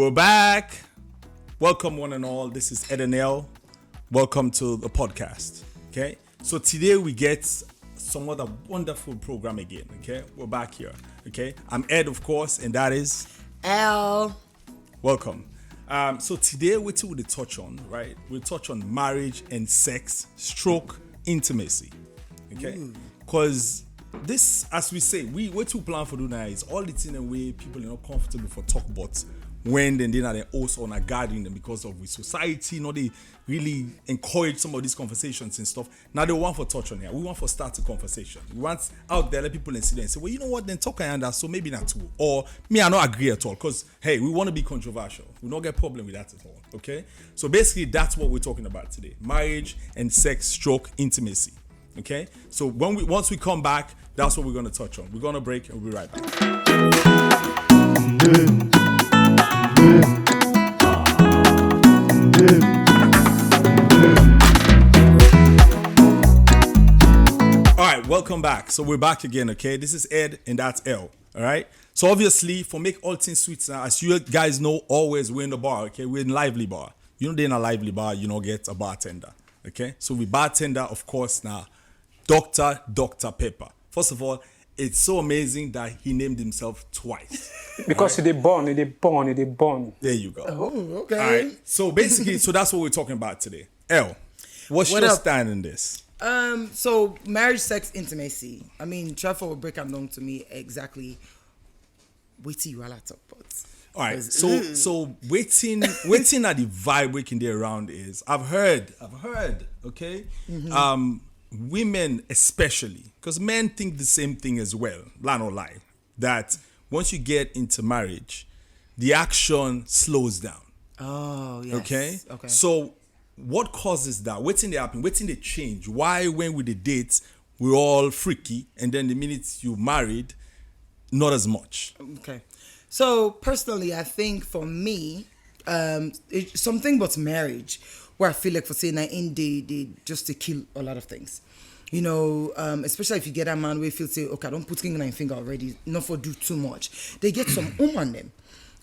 We're back. Welcome one and all. This is Ed and El. Welcome to the podcast. Okay. So today we get some other wonderful program again. Okay. We're back here. Okay. I'm Ed, of course, and that is El. Welcome. So today we're to touch on, right? We'll touch on marriage and sex, stroke intimacy. Okay. Because this, as we say, we're too plan for doing that is all the thing in a way people are not comfortable for talk about when then are they also on a guarding them because of with society, they really encourage some of these conversations and stuff. Now they want for touch on here. We want for start a conversation. We want out there let people and sit there and say, well, you know what, then talk and that, so maybe not too. Or me, I not agree at all. Because hey, we want to be controversial. We don't get problem with that at all. Okay? So basically that's what we're talking about today. Marriage and sex, stroke intimacy. Okay? So once we come back, that's what we're gonna touch on. We're gonna break and we'll be right back. All right, welcome back. So we're back again, okay? This is Ed and that's El, all right? So obviously, for make all things sweet, as you guys know, always we're in the bar, okay? We're in Lively Bar. You know, they're in a Lively Bar, you know, get a bartender, okay? So we bartender, of course, now, Dr. Pepper. First of all, it's so amazing that he named himself twice. Because right? they born. There you go. Oh, okay. All right. So basically, that's what we're talking about today. El, what's your stand in this? So marriage, sex, intimacy. I mean, Trevor will break down to me exactly what you all talk about. All right. So waiting at the vibe waking there around is I've heard, okay? Mm-hmm. Women especially, because men think the same thing as well, lie no lie, that once you get into marriage, the action slows down. Oh, yes. Okay? Okay. So what causes that? What's in the happen? What's in the change? Why when with the dates, we're all freaky, and then the minute you married, not as much? Okay. So personally, I think for me, it's something about marriage where I feel like for saying that in they just to kill a lot of things. You know, especially if you get a man where you feel say, okay, I don't put ring on my finger already, not for do too much. They get some on them.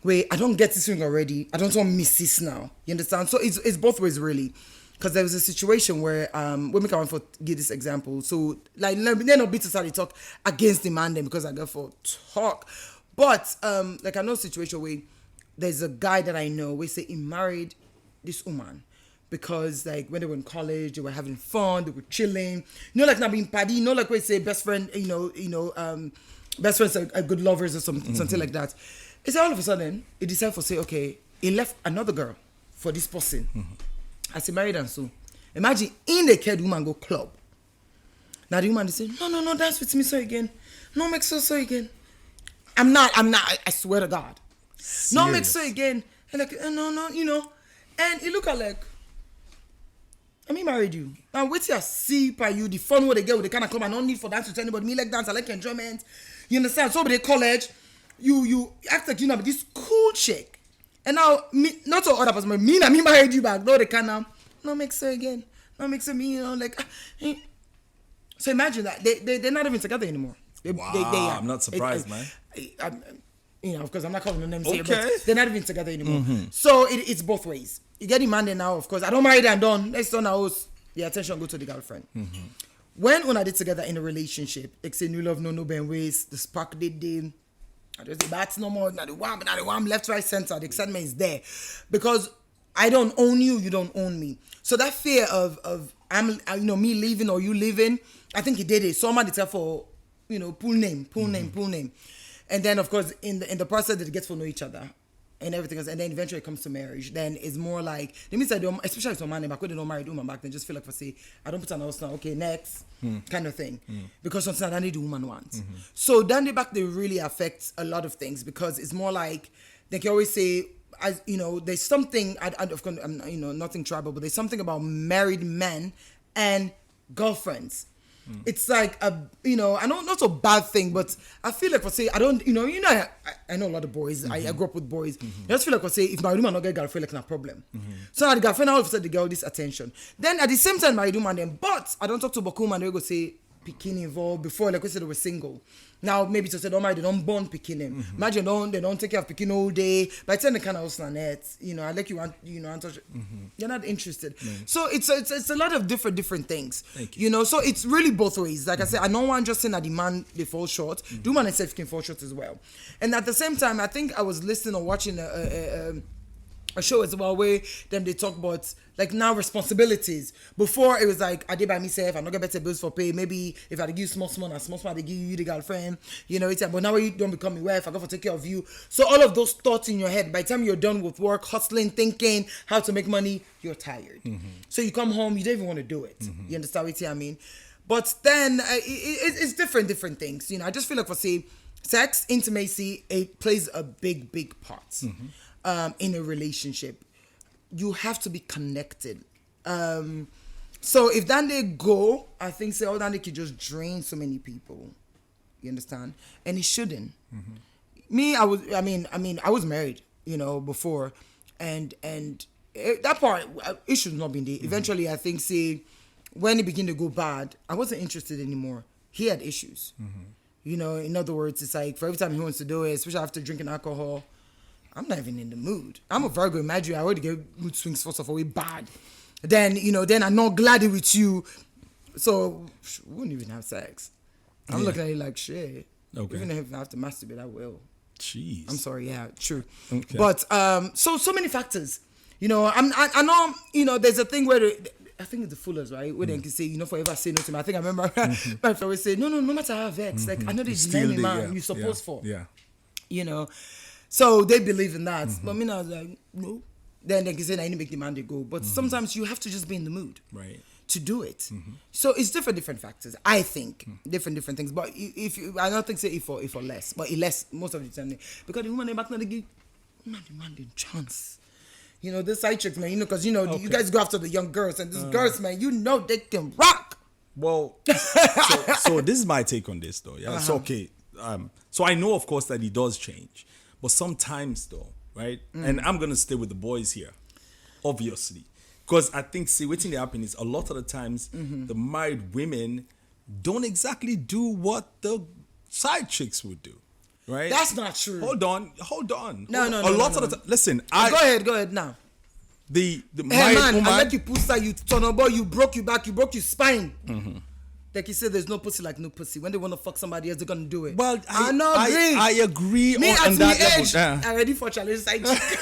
Where I don't get this ring already, I don't want to miss this now. You understand? So it's both ways really. Because there was a situation where we make one for give this example. So like they not beat society talk against the man then because I go for talk. But like I know a situation where there's a guy that I know where say he married this woman because like when they were in college they were having fun, they were chilling, like not being paddy, like we say best friend, best friends are good lovers or something like that. It's all of a sudden he decided to say, okay, he left another girl for this person. As he married and so imagine in the kid woman go club. Now the woman they say, no, dance with me so again. No, make so again. I'm not, I swear to God. Serious? No, make so again. And like, no, and he look at like, I mean, married you. Now, wait till I see by you the fun where they get with the kind of club. I don't need for dance with anybody. Me like dance, I like enjoyment. You understand? So, but they college, you act like you know this cool chick. And now, me, not to other person, but me married you back. No, they can't now. No, make so again. No, make so me, like. So imagine that they're not even together anymore. Wow, I'm not surprised, man. Of course, I'm not calling them names here, but they're not even together anymore. Mm-hmm. So it's both ways. You get the man there now, of course. I don't marry them, done. Next time now, the attention go to the girlfriend. Mm-hmm. When I did together in a relationship, like say new love, no bend ways, the spark did. I just that's no more. Not the one, left, right, center. The excitement is there because I don't own you, you don't own me. So that fear of me leaving or you leaving, I think he did it. Somebody tell for pool name. And then, of course, in the process, they get to know each other and everything else. And then eventually it comes to marriage. Then it's more like, they mean, especially if man back when they don't marry the woman back, they just feel like, for say, I don't put an house now, okay, next, kind of thing. Because sometimes I need the woman wants. So then they really affects a lot of things because it's more like, they can always say, as there's something, of course, nothing tribal, but there's something about married men and girlfriends. It's like I know not a bad thing, but I feel like for say I don't I know a lot of boys. I grew up with boys. I just feel like for say if my woman not get girlfriend, like no problem. So now the girlfriend all of a sudden the girl this attention. Then at the same time my woman then, but I don't talk to Bakum and they go say Pikin involved before, like we said, they were single. Now maybe to say don't marry, they don't born Pikin. Imagine they don't take care of Pikin all day. By the time they kind of also net, I like you want, and touch. You're not interested. So it's a lot of different things. Thank you. So it's really both ways. Like I said, I don't want just saying that the man they fall short. The woman itself can fall short as well. And at the same time, I think I was listening or watching a show as well where they talk about like now responsibilities. Before it was like I did by myself, I'm not gonna better bills for pay. Maybe if I give you small they give you the girlfriend, it's like, but now you don't become my wife, I got to take care of you. So all of those thoughts in your head, by the time you're done with work, hustling, thinking how to make money, you're tired. So you come home, you don't even want to do it. You understand what I mean? But then it's different things. I just feel like for say sex, intimacy, it plays a big part. In a relationship, you have to be connected. So if then they go, I think then they could just drain so many people. You understand? And it shouldn't. Me, I was married, before, and that part it should not be there. Eventually, I think when it began to go bad, I wasn't interested anymore. He had issues. In other words, it's like for every time he wants to do it, especially after drinking alcohol, I'm not even in the mood. I'm a Virgo. Imagine I already get mood swings first of all, way bad. Then I'm not glad with you. So we wouldn't even have sex. I'm looking at it like shit. Okay. Even if I have to masturbate, I will. Jeez. I'm sorry, yeah, true. Okay. But so many factors. I know, there's a thing where I think it's the Fullers, right? Where they can say, forever say no to me. I think I remember my friend always say, no matter how vex, like I know they deny me, man, you supposed for. Yeah. So they believe in that. But me, I was like, no. Then they can say, I need to make the man they go. But sometimes you have to just be in the mood to do it. So it's different factors. I think different things. But I don't think say if or less, but less most of the time because the woman they back now they give the man the chance. The side chicks, man. Because you guys go after the young girls and these girls, man. They can rock. Well, so this is my take on this, though. Yeah, so okay. So I know, of course, that it does change. But sometimes, though, right? And I'm going to stay with the boys here, obviously. Because I think, what's happening is a lot of the times, the married women don't exactly do what the side chicks would do, right? That's not true. Hold on. No. A lot of the time, listen. Go ahead now. The hey married man, woman. I let you pussy, you turn about, you broke your back, you broke your spine. Like you said, there's no pussy like no pussy. When they want to fuck somebody else, they're gonna do it. Well, I agree. Me on at that my level. age, Yeah. I'm ready for challenge side chick.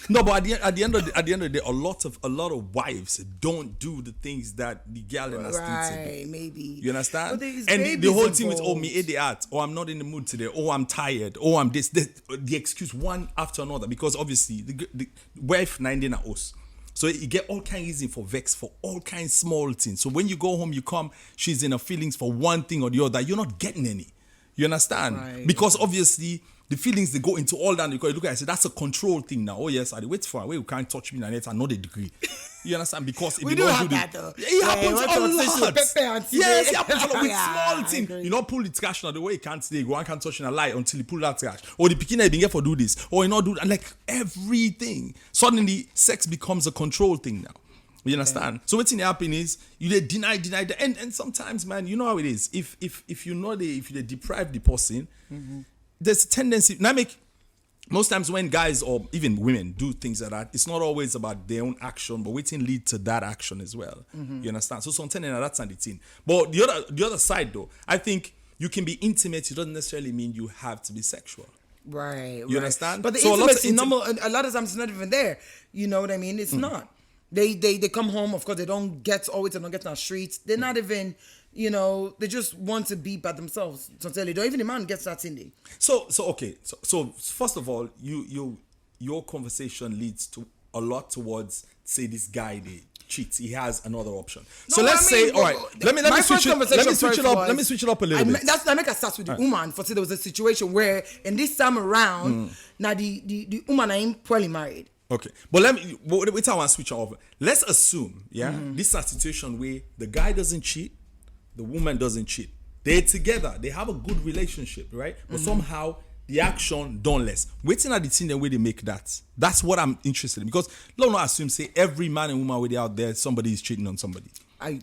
No, but at the end of the day, a lot of wives don't do the things that the girl in us need to do. Maybe. You understand? But And the whole team is, me idiot, I'm not in the mood today, I'm tired, I'm this. The excuse one after another, because obviously the wife 19 at us. So you get all kinds of reason for vex for all kinds small things. So when you go home, you come, she's in her feelings for one thing or the other. You're not getting any. You understand? Right. Because obviously the feelings they go into all that. Because you look at it, I say that's a control thing now. Oh yes, I wait for a way you can't touch me and it's another degree. You understand? Because if We you do don't have do that though. it happens a lot. Yes, it happens a lot with Yeah, small things. You not pull the trash now the way you can't stay. One can't touch in a light until you pull that trash. Or the picking been here for do this. Or you not do that. Like everything. Suddenly sex becomes a control thing now. You understand? So what's happening is you deny the and sometimes, man, you know how it is. If you know if you deprive the person, there's a tendency. Now most times when guys or even women do things like that, it's not always about their own action, but waiting lead to that action as well. You understand? So sometimes that's not the thing. But the other side though, I think you can be intimate. It doesn't necessarily mean you have to be sexual. Right. You understand? But the So intimacy, a lot of times it's not even there. You know what I mean? It's not. They come home, of course, they don't get on the streets. They're not even, they just want to be by themselves. So they don't even the man gets that in there. So first of all, your conversation leads to a lot towards say this guy they cheats. He has another option. So let's say, all right, let me switch it up a little bit. I make a start with the woman. For say there was a situation where, in this time around, now the woman are poorly married. Okay, but wait, I want to switch over. Let's assume, this is a situation where the guy doesn't cheat, the woman doesn't cheat. They're together, they have a good relationship, right? But somehow the action done less. Waiting at the thing the way they make that. That's what I'm interested in. Because don't assume say every man and woman where they out there, somebody is cheating on somebody.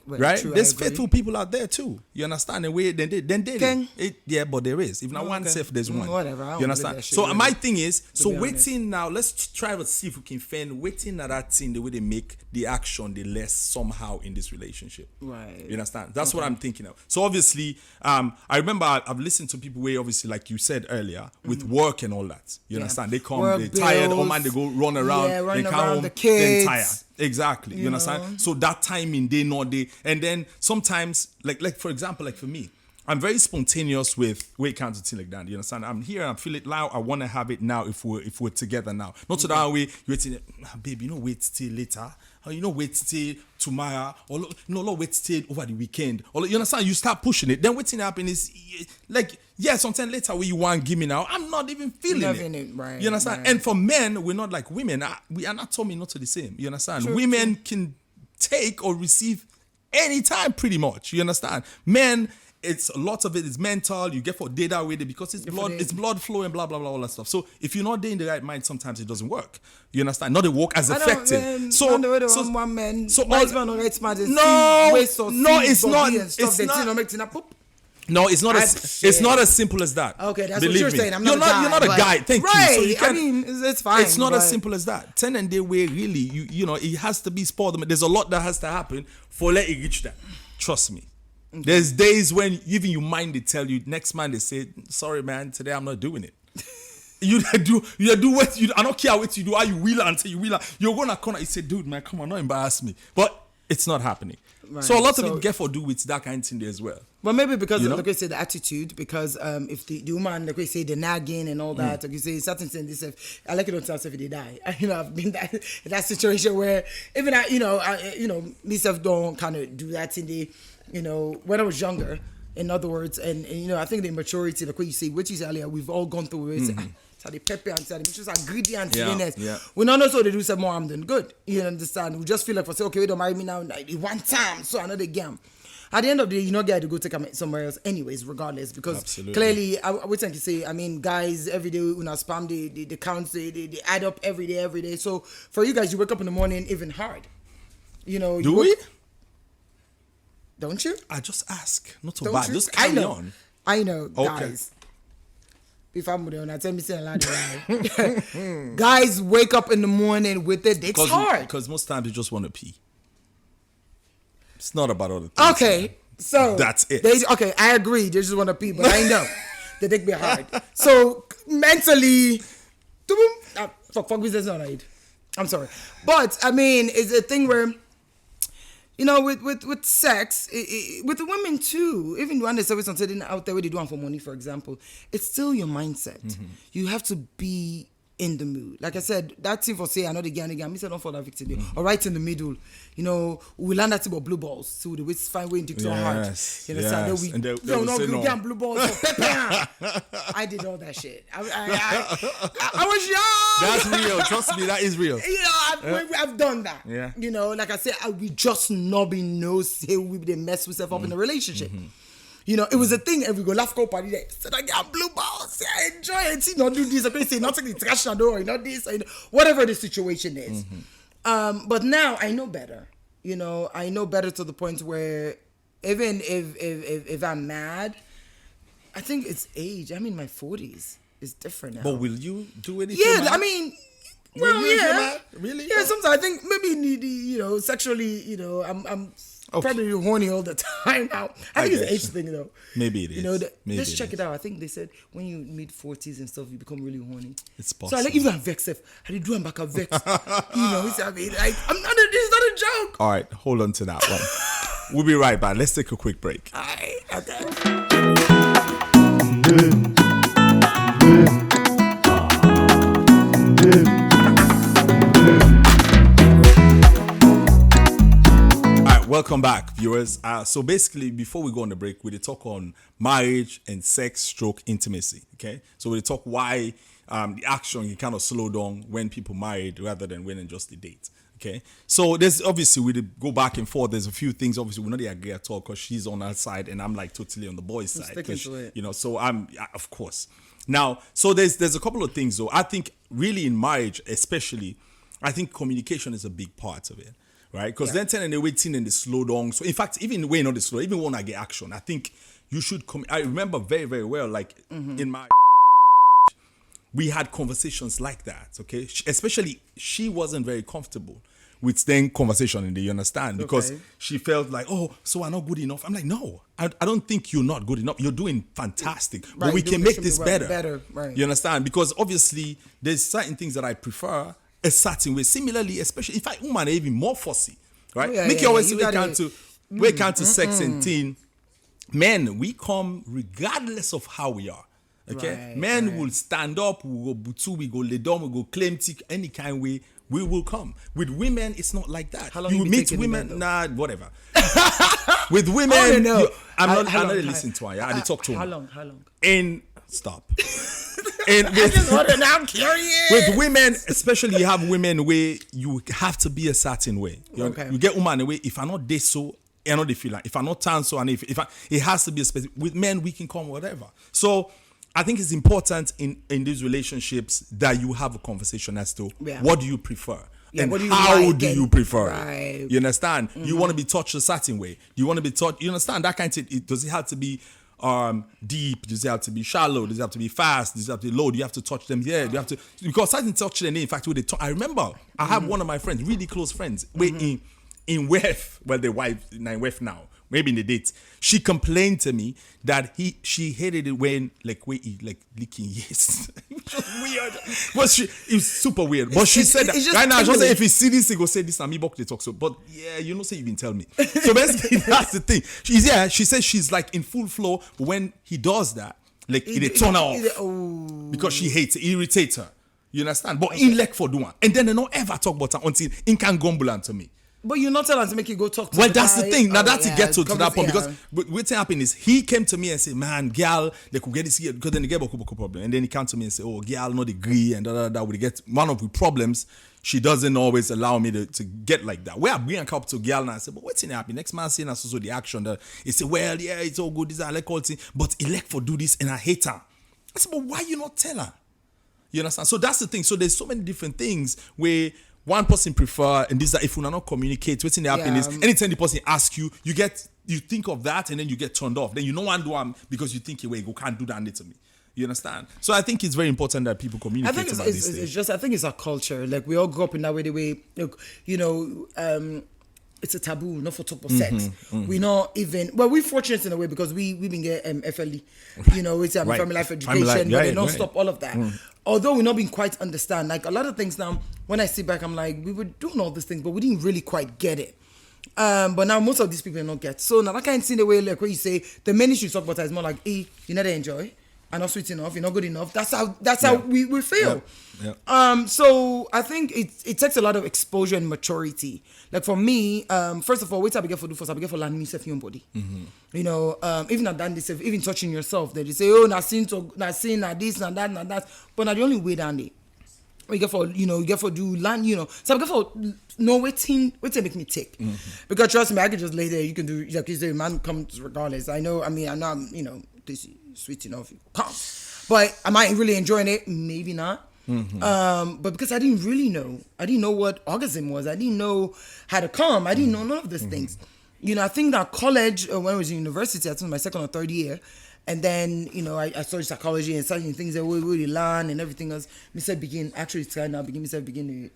right? True, There's I agree. faithful people out there too. You understand? And we then Ken? yeah, but there is. If not one okay. safe, there's one. Whatever, I don't You believe understand? that shit, So really, my thing is, so be honest. waiting now. Let's try to see if we can find waiting at that thing the way they make the action the less somehow in this relationship. Right. You understand? That's what I'm thinking of. So obviously, I remember I've listened to people where obviously, like you said earlier, with work and all that. You understand? They come, Work, they're tired. Oh bills, man, they go run around. yeah, they run come around, home, the kids. then tired. Exactly. You understand? So that timing, day not day, and then sometimes, like for example, like for me, I'm very spontaneous with weight counting thing like that. You understand? I'm here, I feel it loud. I want to have it now. If we're together now, not so that way you're waiting. Baby, you know, wait till later. Or you know, wait till tomorrow. Or no, wait till over the weekend. Or you understand? You start pushing it. Then waiting happen is like sometime later where you want give me now. I'm not even feeling it. Right, You understand? right. And for men, we're not like women. We anatomy not to the same. You understand? Women can take or receive anytime pretty much. You understand? Men, it's a lot of it is mental. You get for data with it because it's blood flow and blah blah blah all that stuff. So if you're not there in the right mind, sometimes it doesn't work. You understand? Not the work as effective. One man. so No, it's not. No, it's not it's not as simple as that. Okay, that's Believe what you're me. saying. You're not a guy. Thank you. So you I mean, it's fine. it's not but as simple as that. 10 and day way, really, you know, it has to be spoiled. There's a lot that has to happen for let it reach that. Trust me. Okay. There's days when even your mind they tell you next man they say, sorry man, today I'm not doing it. You do what you I don't care what you do, how you will until you will. You're gonna corner, you say, dude, man, come on, don't embarrass me. But it's not happening. Right. So a lot of it get for do with that kind of thing there as well. But maybe because You know? like I say the attitude, because if the woman, like I say, the nagging and all that, like you say certain things, I like it on self if they die. You know, I've been in that situation where even myself don't kind of do that in the, when I was younger. In other words, and I think the maturity, like what you say, which is earlier, we've all gone through it. So the pepper and which is a greedy and silliness. Yeah. We not know so they do some more harm than good. You understand? We just feel like for say, okay, we don't marry me now, like, one time, so another game. At the end of the day, you not get to go take them somewhere else anyways, regardless. Because Absolutely. clearly, I would think to say, I mean, guys, every day when I spam, the counts, they add up every day. So for you guys, you wake up in the morning even hard. Do we? Don't you? I just ask. Not to Don't bad. you? Just carry on. I know, Okay. guys. If I'm with you, I tell me say a lie. Guys wake up in the morning with it. It's hard. Because most times you just want to pee. It's not about other things. Okay, so that's it. I agree. They just want to pee, but I know they take me hard. So mentally, fuck business not right. I'm sorry, but I mean, it's a thing where, with sex, with the women too, even when there's always something out there where they do it for money, for example, it's still your mindset. Mm-hmm. You have to be in the mood. Like I said, that thing for say, I know the again, I said don't fall that victim. Or right in the middle, we learn that thing about blue balls. So the way to find way into our heart. You understand? Yes. Then And they we will say no. get blue balls for pepper. I did all that shit. I was young. That's real. Trust me, that is real. I've done that. Yeah. Like I said, we just not be no say we they mess with stuff up in the relationship. It was a thing, and we go laugh go party there. So I get blue balls, I enjoy it. Do this, I say not take the trash door, this, whatever the situation is. But now I know better. I know better to the point where even if I'm mad, I think it's age. I'm in my 40s. It's different now. But will you do anything? Yeah, man? I mean, Will you, yeah, man? Really? Yeah, sometimes I think maybe sexually, I'm probably horny all the time now. I think it's an age thing though. Maybe it is. Maybe Let's check it out. I think they said when you mid 40s and stuff, you become really horny. It's possible. So I like even vex if I did do I'm back a vex. It's, I mean, like this is not a joke. All right, hold on to that one. We'll be right back. Let's take a quick break. All right, okay. Welcome back, viewers. So basically, before we go on the break, we talk on marriage and sex stroke intimacy. Okay, so we talk why the action can kind of slow down when people married rather than when in just the date. Okay, so there's obviously we go back and forth. There's a few things obviously we're not agree at all because she's on her side and I'm like totally on the boys' side. Sticking to it. So of course. Now, so there's a couple of things though. I think really in marriage, especially, I think communication is a big part of it. right? Because then turning away thing and the slow down. So in fact, even when not the slow, even when I get action, I think you should come. I remember very, very well, like in my we had conversations like that, okay? Especially she wasn't very comfortable with then conversation in there, you understand? Because she felt like, oh, so I'm not good enough. I'm like, no, I don't think you're not good enough. You're doing fantastic. Right, but we can make this better. Right. You understand? Because obviously there's certain things that I prefer a certain way. Similarly, especially if I woman are even more fussy, right? Make you always say we can't to sex and teen. Men, we come regardless of how we are. Okay, men will stand up, we go butu, we go lay down, we go claim tick, any kind of way, we will come. With women, it's not like that. How long you you meet women, whatever. With women, I'm not listening to her. I talk to her. How long? And stop. And I just want to now. I'm curious. With women, especially you have women where you have to be a certain way. You get woman away. If I not this so, I know they feel like. If I not tan so, and if it has to be a specific. With men, we can come whatever. So I think it's important in these relationships that you have a conversation as to what do you prefer and how do you prefer it. You understand? You want to be touched a certain way. You want to be touched. You understand that kind of thing. Does it have to be deep? Does it have to be shallow? Does it have to be fast? Does it have to be low? Do you have to touch them? Yeah, you have to, because certain touch them. In fact, with the I remember I have one of my friends, really close friends, in WEF, well, the wife in WEF now. Maybe in the date, she complained to me that she hated it when he licking yes, which was weird. But it was super weird. But she said that right now. Just say if he see this, he go say this and me book they talk so. But yeah, you know, say you been tell me. So basically, that's the thing. She says she's like in full flow, but when he does that, like it turn her off because she hates it, irritates her. You understand? But in like for doing, and then they don't ever talk about her until in can gumble to me. But you're not telling us to make you go talk to well, the that's guy. the thing. Now that's to get to that point. Yeah. Because what's happening is he came to me and said, man, girl, they could get this here. Because then they get a problem. And then he came to me and said, oh, girl, not agree. And that would get one of the problems. She doesn't always allow me to get like that. Where I bring a couple to girl and I said, but what's in happening? Next man saying also the action that he said, well, yeah, it's all good. This I like all things. But he like for do this and I hate her. I said, but why you not tell her? You understand? So that's the thing. So there's so many different things where one person prefer, and this is that if you not communicate, what's in the happen is anytime the person asks you, you think of that and then you get turned off. Then you don't want to do them because you think, wait, you can't do that to me. You understand? So I think it's very important that people communicate about this thing. It's just, I think it's our culture. Like we all grew up in that way, it's a taboo, not for talk about sex. We're not even, well, we're fortunate in a way because we've been getting FLE, it's family life education, but they don't stop all of that. Although we're not being quite understand, like a lot of things now, when I sit back, I'm like, we were doing all these things, but we didn't really quite get it. But now most of these people don't get. So now I can't see the way, like where you say, the minute you talk about it, it's more like, you never enjoy. I'm not sweet enough, you're not good enough. That's how we feel. So I think it takes a lot of exposure and maturity. Like for me, first of all, what I begin for do first, I begin for learning myself your body. Even at that, even touching yourself, they say, oh, na this, na that. But not the only way down there. You get for do learn, So I get for no waiting make me tick. Because trust me, I can just lay there. You can do like you say, man comes regardless. I know I'm this is sweet enough. Come. But am I really enjoying it? Maybe not. But because I didn't really know. I didn't know what orgasm was. I didn't know how to come. I didn't know none of these things. I think that college, when I was in university, I think my second or third year, and then, I studied psychology and certain things that we really learn and everything else. Me begin to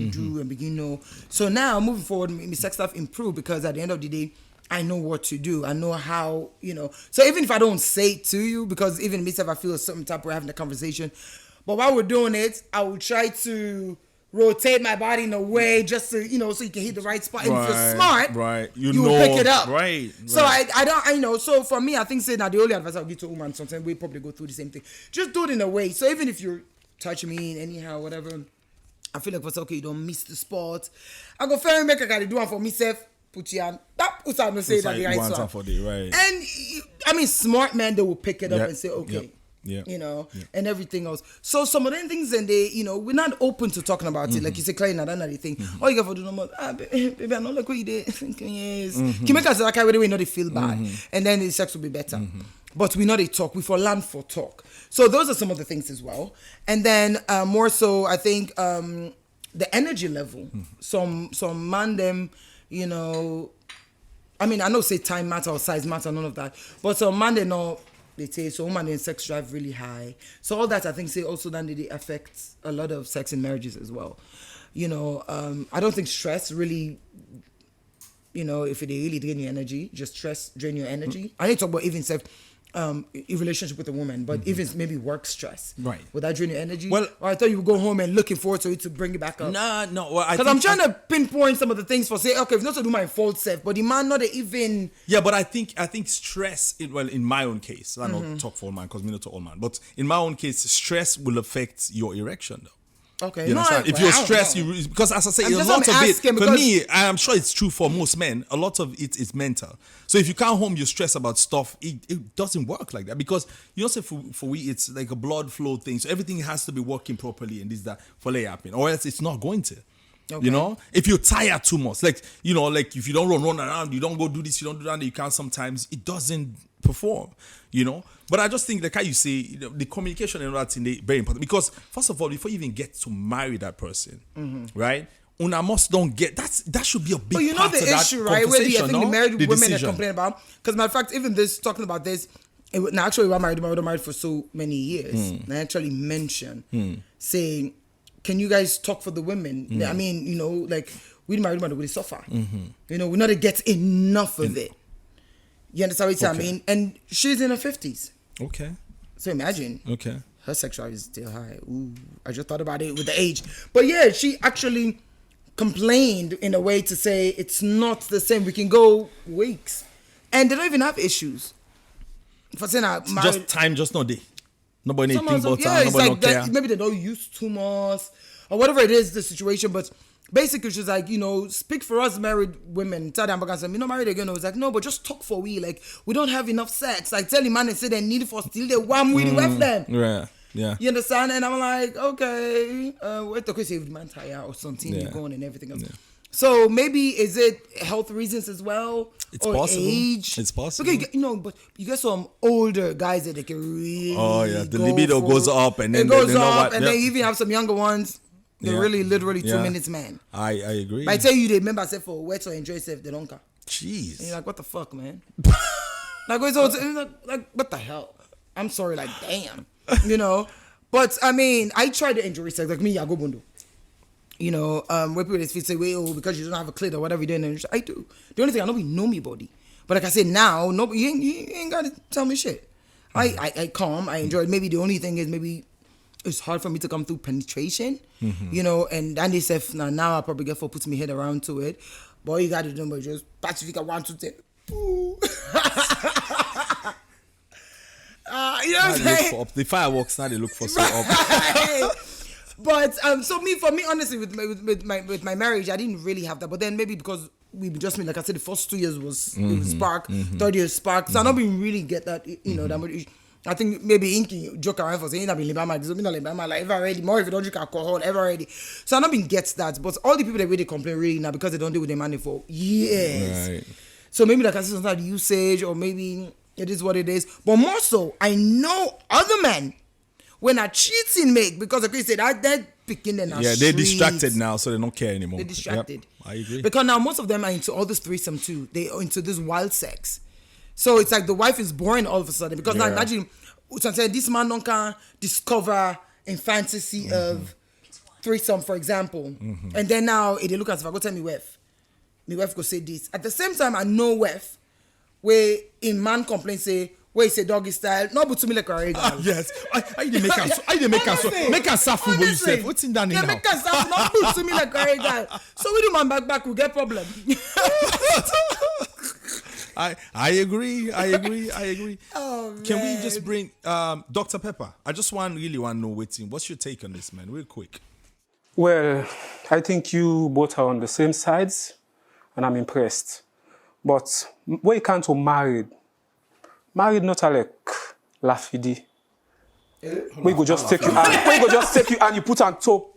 do and begin. So now, moving forward, my sex life improved because at the end of the day, I know what to do. I know how, So even if I don't say it to you, because even myself, I feel a certain type we're having a conversation. But while we're doing it, I will try to rotate my body in a way just to, so you can hit the right spot. And if you're smart, you will pick it up. Right. So I know. So for me, I think saying that the only advice I'll give to a woman, sometimes we probably go through the same thing. Just do it in a way. So even if you're touching me anyhow, whatever, I feel like for okay, you don't miss the spot. I go fair and make I gotta do one for myself. Put you on that. What's I say that the right spot. And smart men, they will pick it up and say, okay. And everything else. So some of them things, and they, we're not open to talking about it. Like you say, Klein, and another thing. All you got to do no more. Baby, I know like what you did. Yes. Can make us like way we know they feel bad, and then the sex will be better. But we know they talk. We for land for talk. So those are some of the things as well. And then more so, I think the energy level. Some man them, you know, I mean, I know say time matter or size matter, none of that. But some man they know, they say some woman in sex drive really high. So all that I think say also then they affect a lot of sex in marriages as well. You know, I don't think stress really, you know, if it really drain your energy, just stress drain your energy. I need to talk about even sex, in relationship with a woman, but even maybe work stress. Right. Would that drain your energy? Well, or I thought you would go home and looking forward to it to bring it back up. No. Well, Because I'm trying to pinpoint some of the things for say, okay, if not to do my fault self, but the man not even. Yeah, but I think stress. In my own case, I don't talk for all man because me not to all man, but in my own case, stress will affect your erection though. Okay. You understand? If you're stressed, because as I say, a lot of it for me, I'm sure it's true for most men. A lot of it is mental. So if you can't home your stress about stuff, it doesn't work like that. Because you know, say for we, it's like a blood flow thing. So everything has to be working properly and this that for it happen, or else it's not going to. Okay. You know, if you're tired too much, like you know, like if you don't run around, you don't go do this, you don't do that, you can't. Sometimes it doesn't perform. You know, but I just think, like how you say, you know, the communication and all that thing, very important. Because first of all, before you even get to marry that person, right? Una must don't get that should be a big. But you know part the of that issue, right? Where I think the married women decision. are complaining about. Because matter of fact, even this talking about this, now actually we were married for so many years. And I actually mentioned saying, can you guys talk for the women? I mean, you know, like we married women really suffer. You know, we not get enough of it. You understand what I mean? And she's in her 50s. Okay. So imagine. Okay. Her sex drive is still high. Ooh, I just thought about it with the age. But yeah, she actually complained in a way to say it's not the same. We can go weeks. And they don't even have issues. For saying just time, just not day. Nobody think about yeah, time. it's Nobody like don't care. that, maybe they don't use too much or whatever it is, the situation. But basically, she's like, you know, speak for us married women. Tell them, you know, married again. I was like, no, but just talk for we. Like, we don't have enough sex. Like, tell the man and say they need it for still they one with with them. Yeah. Yeah. You understand? And I'm like, okay, wait to say the man tired or something, you're going and everything else. Yeah. So maybe is it health reasons as well? It's or possible. Age? It's possible. Okay, you know, but you get some older guys that they can really. Oh yeah, the libido goes up and then it goes they know up, what, and then you even have some younger ones. They're really literally 2 minutes, man. I agree. But I tell you, they remember say for wet or enjoy self, they don't care. Jeez. And you're like, what the fuck, man? like what the hell? I'm sorry, like damn, you know. But I mean, I try to enjoy sex. Like me, I go bundo. You know, where people say, "Wait, oh, because you don't have a clit or whatever you're doing." I do. The only thing I know, we know me body. But like I said, now, no, you ain't got to tell me shit. I calm. I enjoy it. Maybe the only thing is maybe it's hard for me to come through penetration. You know, and then they say, now I probably get for putting my head around to it. But all you got to do is just Pacifica 1, 2, 3. Ooh. You know what I'm saying? The fireworks now they look for so up. But so for me, honestly, with my marriage, I didn't really have that. But then maybe because we just made, like I said, the first 2 years was it was spark, third year spark. So I don't really get that, you know, that much. I think maybe Inky joke around for saying that been Libama, because not Libama like ever already. More if you don't drink alcohol, ever already. So I not been gets that. But all the people that really complain really now because they don't deal with their money for years. Right. So maybe like I said, sometimes usage or maybe it is what it is. But more so, I know other men when are cheating make because like you said that picking them. Yeah, they're distracted now, so they don't care anymore. They're distracted. Yep, I agree. Because now most of them are into all this threesome too. They are into this wild sex. So it's like the wife is boring all of a sudden because now imagine this man don't can discover in fantasy of threesome, for example, and then now they look at if I go tell me wife go say this. At the same time, I know wife where in man complain say where it's a doggy style, no but to me like a regular. Yes, I didn't make a safu boy yourself. What's in that now? Make a safu, not put to me like a regular. So we do man back we get problem. I agree. Oh, Can we just bring Dr. Pepper? I just really want to know what's your take on this, man, real quick. Well, I think you both are on the same sides, and I'm impressed. But when it comes to married not like lafidi. We go just take you and you put on top.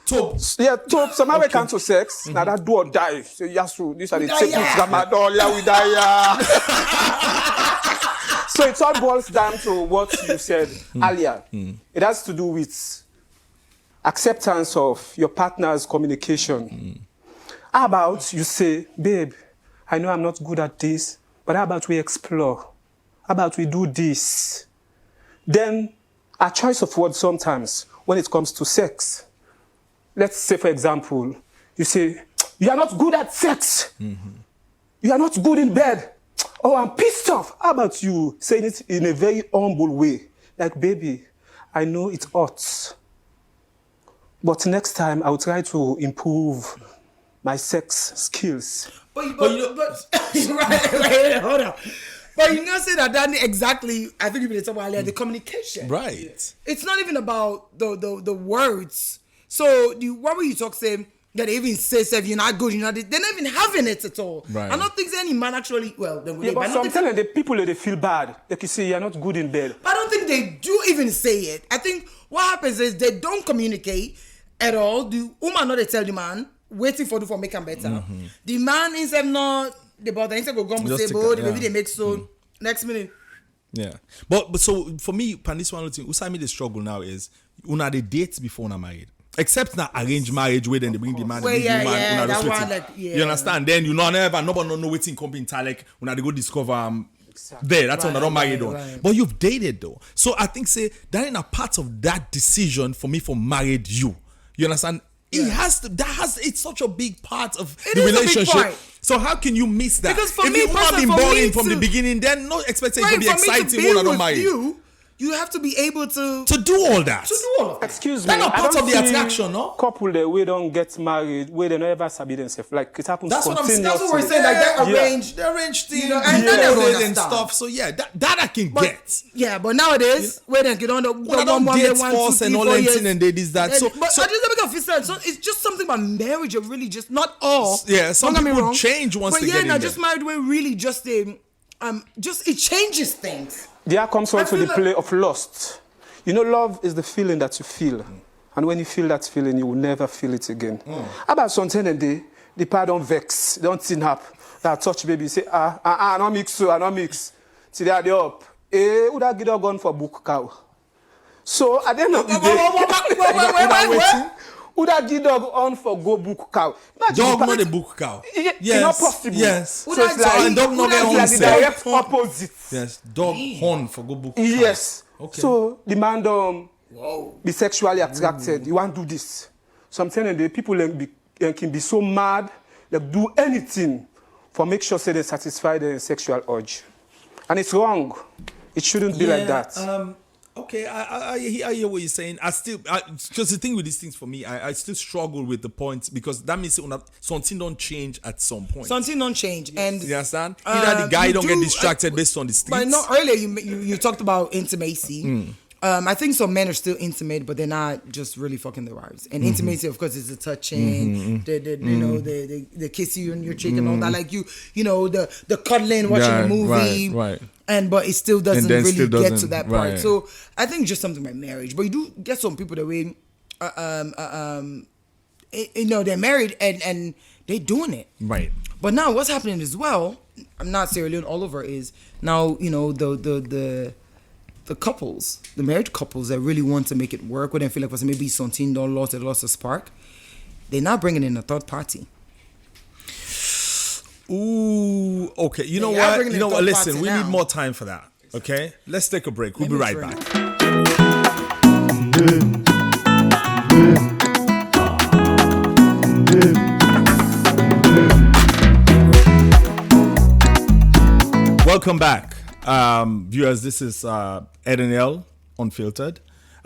Top. Yeah, top. So now we come to sex. Now that do or die. So yasu, these are the techniques that my doll, yeah, we die. So it all boils down to what you said earlier. It has to do with acceptance of your partner's communication. How about you say, babe, I know I'm not good at this, but how about we explore? How about we do this? Then a choice of words sometimes when it comes to sex. Let's say, for example, you say, you are not good at sex. You are not good in bed. Oh, I'm pissed off. How about you saying it in a very humble way? Like, baby, I know it hurts, but next time I'll try to improve my sex skills. But right, hold on. But you know, say that exactly. I think you been talking about earlier, the communication. Right. It's not even about the words. So what were you talk saying that they even say you're not good, you're not. They're not even having it at all. Right. I don't think any man actually. Well, Yeah, but I'm telling the people that they feel bad. Like you say, you're not good in bed. But I don't think they do even say it. I think what happens is they don't communicate at all. The woman not they tell the man waiting for make them better. The man instead not the bother instead go and say, "Boy, maybe they make so next minute." Yeah, but so for me, this one thing, Usami the struggle now is una the dates before una married. Except now arranged marriage where then they bring the man, Well, they bring the woman, yeah, una that just one, waiting. like, yeah. You understand? Then you know never nobody know waiting company like when they go discover there. That's when I don't marry though. Right. But you've dated though, so I think say that ain't a part of that decision for me for married you. You understand? It has to. It's such a big part of the is a big relationship. part. So how can you miss that? Because for if me, you have personally, been for boring me from the to- beginning, then no expectation to be for exciting me to be when I don't with marry you have to be able to do all that. do all of that. Excuse me. That's not I part don't of the see attraction, no? Couple that we don't get married, where they never sabi themselves. Like it happens That's what I'm saying. continuously. That's what we're saying. Like that Yeah. arranged. The arranged thing, You know, and then they and understand. stuff. So yeah, that I can But, get. yeah, but nowadays, where they get on the When I don't date force and all that years. thing and they this that. So But I just make a feel so it's just something about marriage. It really just not all. Yeah, some don't get me people wrong. change once but they yeah, get in now there. just married way really just just it changes things. There comes also feel the like- play of lust. You know, love is the feeling that you feel. And when you feel that feeling, you will never feel it again. How about something and the part don't vex, don't tin up. That touch baby, say, I don't mix, so I don't mix. See that they up. Would I get a gun for book cow? So at the end of the day, Wait. would I get dog on for go book cow? Imagine Dog the not a part- book cow. It's not possible. Yes. So Would I it's like, and dog not get it's on like the self. direct opposite. Yes. Dog horn for go book cow. Yes. Okay. So the man be sexually attracted. You want to do this. So I'm telling you, people can be so mad, they do anything for make sure say they satisfy their sexual urge. And it's wrong. It shouldn't be like that. Okay, I hear what you're saying. Because the thing with these things for me, I still struggle with the point because that means something don't change at some point. Something don't change, and You understand? Either the guy you don't get do- distracted based on the streets. But no, earlier you talked about intimacy. I think some men are still intimate, but they're not just really fucking their wives. And intimacy, of course, is the touching, the kiss you on your cheek and all that. Like you know, the cuddling, watching Yeah, a movie, right. but it still doesn't then really still get to doesn't- that part. right. So I think just something about marriage. But you do get some people that way, they're married and they're doing it. Right. But now what's happening as well, I'm not Sierra Leone all over, is now, the couples, the married couples that really want to make it work, when they feel like maybe something don't lost a spark, they're not bringing in a third party. Ooh, okay. You know Yeah, I'm what? bringing You know the what? third Listen, party we now. need more time for that. Okay? Let's take a break. We'll be Let me right drink. back. Welcome back, viewers. This is Ed and L Unfiltered.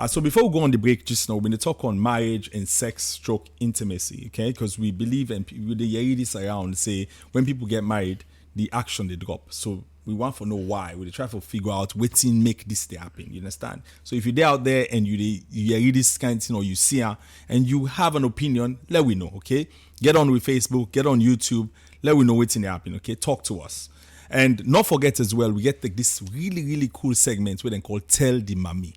So before we go on the break just now, we're going to talk on marriage and sex stroke intimacy, okay? Because we believe and we hear this around, say, when people get married, the action they drop. So we want to know why. We try to figure out what thing make this thing happen. You understand? So if you're out there and you hear this kind of thing or you see her and you have an opinion, let we know, okay? Get on with Facebook, get on YouTube, let we know what's in happen, okay? Talk to us. And not forget as well, we get this really, really cool segment where they call Tell the Mommy.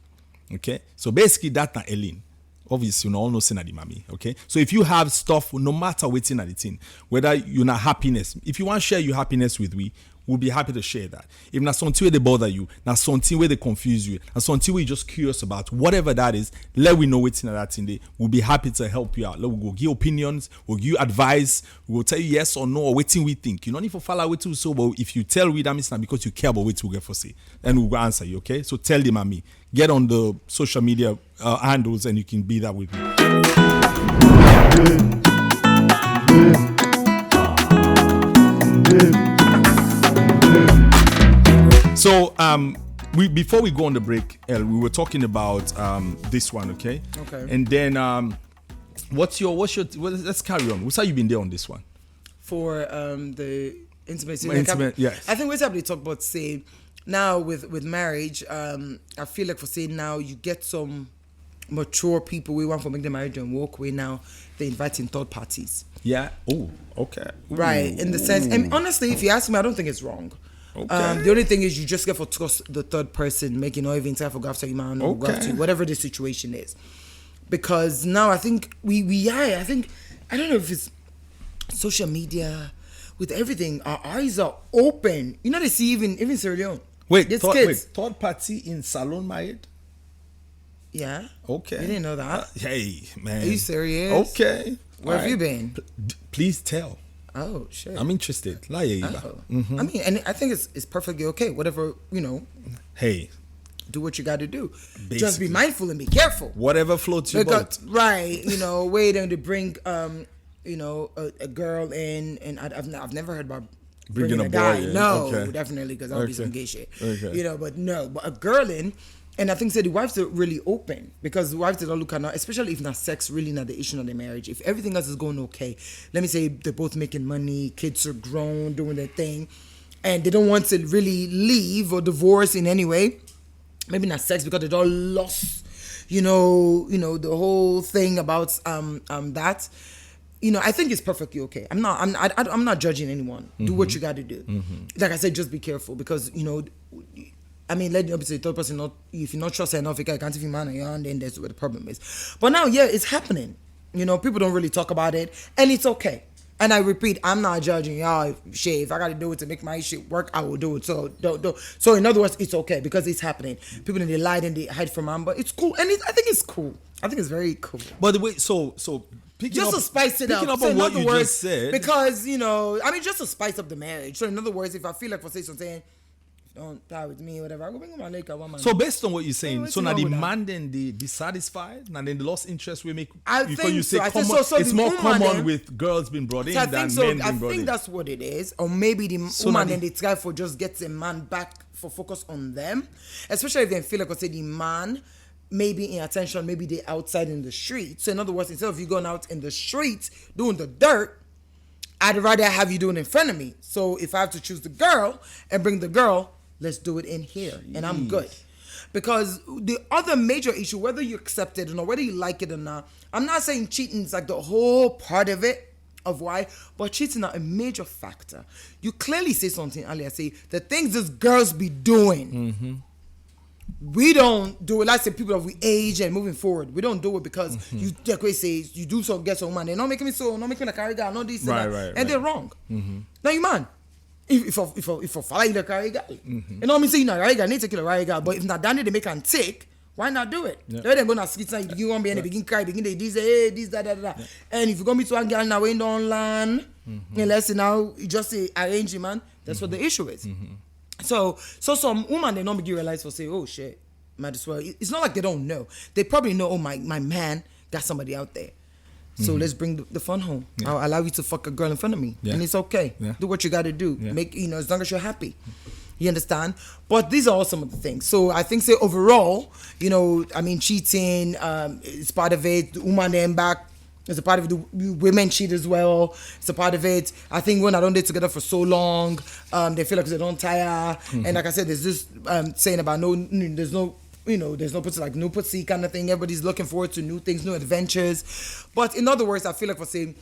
Okay, so basically that's not Ellen. Obviously, you all know the mommy. Okay, so if you have stuff, no matter what's in the thing, whether you're not happiness, if you want to share your happiness with we we'll be happy to share that. If not something where they bother you, not something where they confuse you, and something where you're just curious about, whatever that is, let we know what's in that thing. We'll be happy to help you out. We'll give you opinions, we'll give you advice, we'll tell you yes or no, or what we think. You don't need to follow what so, but if you tell we, that means not because you care about what we get for say, and we'll answer you, okay? So tell them and me. Get on the social media handles and you can be that with me. So before we go on the break, El, we were talking about this one, okay? Okay. And then let's carry on. What's how you been there on this one? For the intimacy. Yes. I think we're able to talk about say now with marriage. I feel like for saying now you get some mature people we want to make the marriage and walk away now. They're inviting third parties. Yeah. Oh, okay. Right. In the sense, and honestly, if you ask me, I don't think it's wrong. Okay. The only thing is you just get for trust the third person, making no even time for go after your man or go after you, whatever the situation is. Because now I think I don't know if it's social media with everything, our eyes are open. You know they see even Sierra Leone. Third party in salon married? Yeah. Okay. You didn't know that? Hey, man. Are you serious? Okay. Where have you been? Please tell. Oh shit. I'm interested. Mm-hmm. I mean, and I think it's perfectly okay. Whatever, Hey. Do what you got to do. Basically. Just be mindful and be careful. Whatever floats your boat. Right. Wait and to bring a girl in, and I've never heard about bringing a guy. In. No, okay. definitely, because that'll be some gay shit. Okay. But a girl in. And I think the wives are really open, because the wives don't look at, especially if not sex really not the issue of the marriage. If everything else is going okay, let me say they're both making money, kids are grown, doing their thing, and they don't want to really leave or divorce in any way. Maybe not sex because they don't lost, the whole thing about that. I think it's perfectly okay. I'm not judging anyone. Mm-hmm. Do what you got to do. Mm-hmm. Like I said, just be careful, because let the third person not, if you're not trusted enough, you can't if you man and then that's where the problem is. But now, it's happening. People don't really talk about it, and it's okay. And I repeat, I'm not judging y'all. Shit, if I got to do it to make my shit work, I will do it. So don't. So in other words, it's okay because it's happening. People they lie and they hide from them, but it's cool, and I think it's cool. I think it's very cool. By the way, so just to spice it up. Picking up on what you just said, because just to spice up the marriage. So in other words, if I feel like for something. Don't tie with me, whatever. I go bring my leg at one man. So based on what you're saying, so now the man then they dissatisfied, and then the lost interest will make. It's more common with girls being brought in than men being brought in. I think that's what it is, or maybe the woman then they try for just get the man back for focus on them, especially if they feel like the man maybe in attention, maybe they outside in the street. So in other words, instead of you going out in the streets doing the dirt, I'd rather have you doing it in front of me. So if I have to choose the girl and bring the girl, let's do it in here, and I'm good. Because the other major issue, whether you accept it or not, whether you like it or not, I'm not saying cheating is like the whole part of it, of why, but cheating is a major factor. You clearly say something earlier, say the things these girls be doing, we don't do it. Like I say, people of we age and moving forward, we don't do it because you say you do so get so man. They're not making me like carry guy, not this and they're wrong. Now you man. If I follow you the carry guy, you know what I mean? Say you know carry guy, need to kill a carry guy, but if not done it, they make and take. Why not do it? They're gonna skits and you won't be any begin cry, begin they this that. And if you go meet to one girl now in don't land, unless now you just say arrange man, that's what the issue is. So some woman they don't begin realize for say, oh shit, might as well. It's not like they don't know. They probably know, oh my man got somebody out there. So let's bring the fun home. I'll allow you to fuck a girl in front of me. And it's okay. Do what you got to do. Make, as long as you're happy. You understand? But these are all some of the things. So I think, say, overall, cheating is part of it. The woman then back is a part of it. The women cheat as well. It's a part of it. I think when I don't date together for so long, they feel like they don't tire. And like I said, there's this saying about there's no pussy, like no pussy kind of thing. Everybody's looking forward to new things, new adventures. But in other words, I feel like for saying,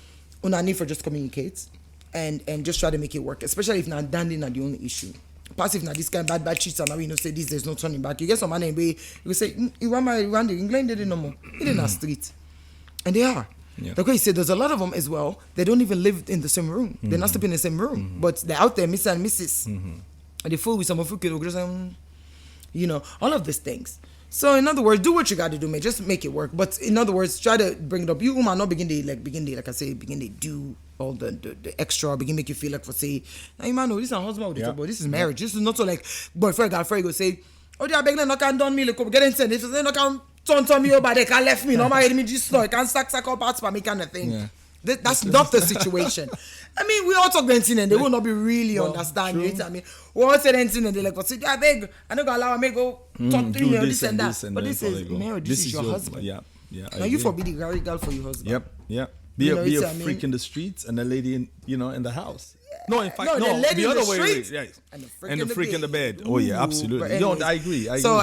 I need for just communicate and just try to make it work, especially if not dandy not the only issue. Passive now this kind of bad cheats and now say this, there's no turning back. You get some man and you say, you want the England did it no more. It in a street. And they are. Yeah. Like what you said, there's a lot of them as well. They don't even live in the same room. They're not sleeping in the same room, but they're out there, Mr. and Mrs. And they fool with some of you know, all of these things. So in other words, do what you got to do, man. Just make it work. But in other words, try to bring it up. You might not begin to like I say, begin to do all the extra, begin make you feel like for say, now you might know this is a husband, but this is marriage. This is not so like boyfriend, girlfriend go say, oh, they are begging no can done me, look, get in if they no can turn me over, they can left me, no marry me just no, can sack up parts for me kind of thing. Yeah. That's not the situation. I mean, we all talk anything and they will not be really understand you. I mean, we all say anything and they're like, say, I beg, I don't allow me go talk to you, this and that. But this is marriage, this is your husband. Yeah. Now you forbid the girl for your husband. Yep. Be a freak in the streets and a lady in the house. No, in fact, the lady the other in the way. street Right. And the freak in the bed. Oh yeah, absolutely. Anyways, I agree. So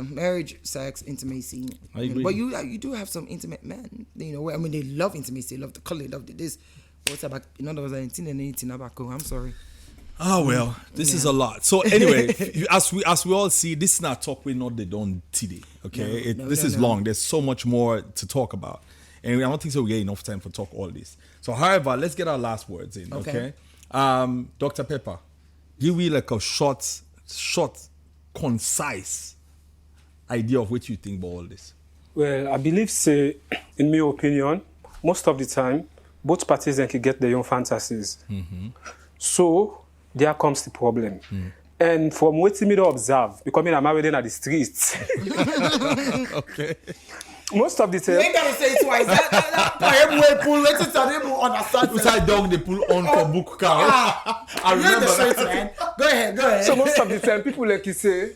marriage, sex, intimacy. I agree. But you do have some intimate men. You know, I mean, they love intimacy, they love the color, they love this. What's about? In other words, I'm sorry. Oh well, this is a lot. So anyway, as we all see, this is not talk we're not they done today. Okay, this is long. There's so much more to talk about, and I don't think so we get enough time for talk all this. So, however, let's get our last words in. Okay. Dr. Pepper, give me like a short, concise idea of what you think about all this. Well, I believe, say, in my opinion, most of the time, both parties then can get their own fantasies. So, there comes the problem. And from what me to observe, because I'm married in the streets. Okay. Most of the time. You ain't gotta say it twice. That pull, let's understand. Inside dog they pull on for book car. I remember that. Man. Go ahead. So most of the time, people like you say,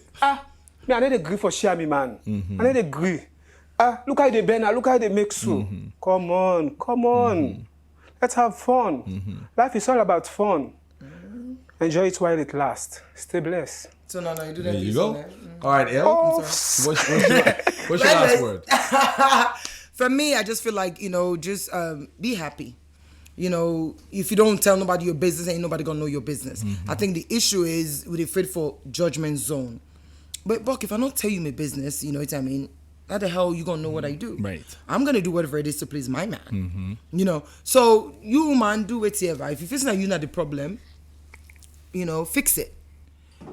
me I need agree for share me, man. I need agree. Look how they bend, look how they make so. Come on. Let's have fun. Life is all about fun. Enjoy it while it lasts. Stay blessed. So no, you do that. There you go. All right, El. What's your last word? For me, I just feel like, just be happy. If you don't tell nobody your business, ain't nobody gonna know your business. I think the issue is with a faithful judgment zone. But Buck, if I don't tell you my business, you know what I mean? How the hell you gonna know what I do? Right. I'm gonna do whatever it is to please my man. So you man, do whatever. If you feel like you're not the problem, fix it.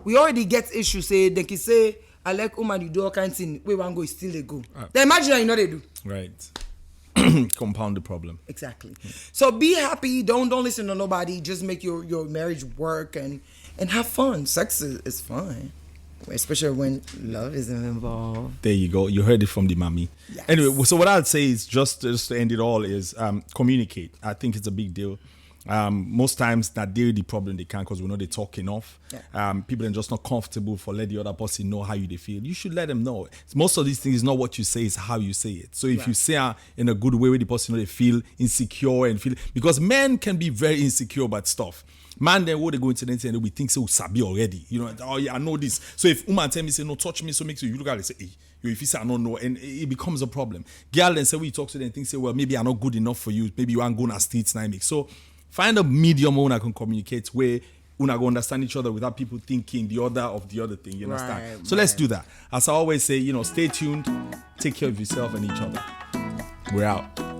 We already get issues. Say they can say, I like woman, you do all kinds of things. Where one go is still they go. Then imagine that they do. Right. Compound the problem. Exactly. So be happy. Don't listen to nobody. Just make your marriage work and have fun. Sex is fun. Especially when love is involved. There you go. You heard it from the mommy. Yes. Anyway, so what I'd say is just to end it all is communicate. I think it's a big deal. Most times that they're the problem they can't because we know they talk enough. Yeah. People are just not comfortable for let the other person know how they feel. You should let them know. Most of these things is not what you say, it's how you say it. So if you say in a good way where the person know they feel insecure and feel because men can be very insecure about stuff. Man, then what they go into the internet, we think so sabi already. Oh yeah, I know this. So if woman tell me say no, touch me, so makes you look at it and say, hey, if you say I don't know, and it becomes a problem. Girl then say when you talk to them, think say, well, maybe I'm not good enough for you. Maybe you aren't going to streets dynamic. So find a medium where una can communicate where una go understand each other without people thinking the other of the other thing. You understand? So let's do that. As I always say, stay tuned, take care of yourself and each other. We're out.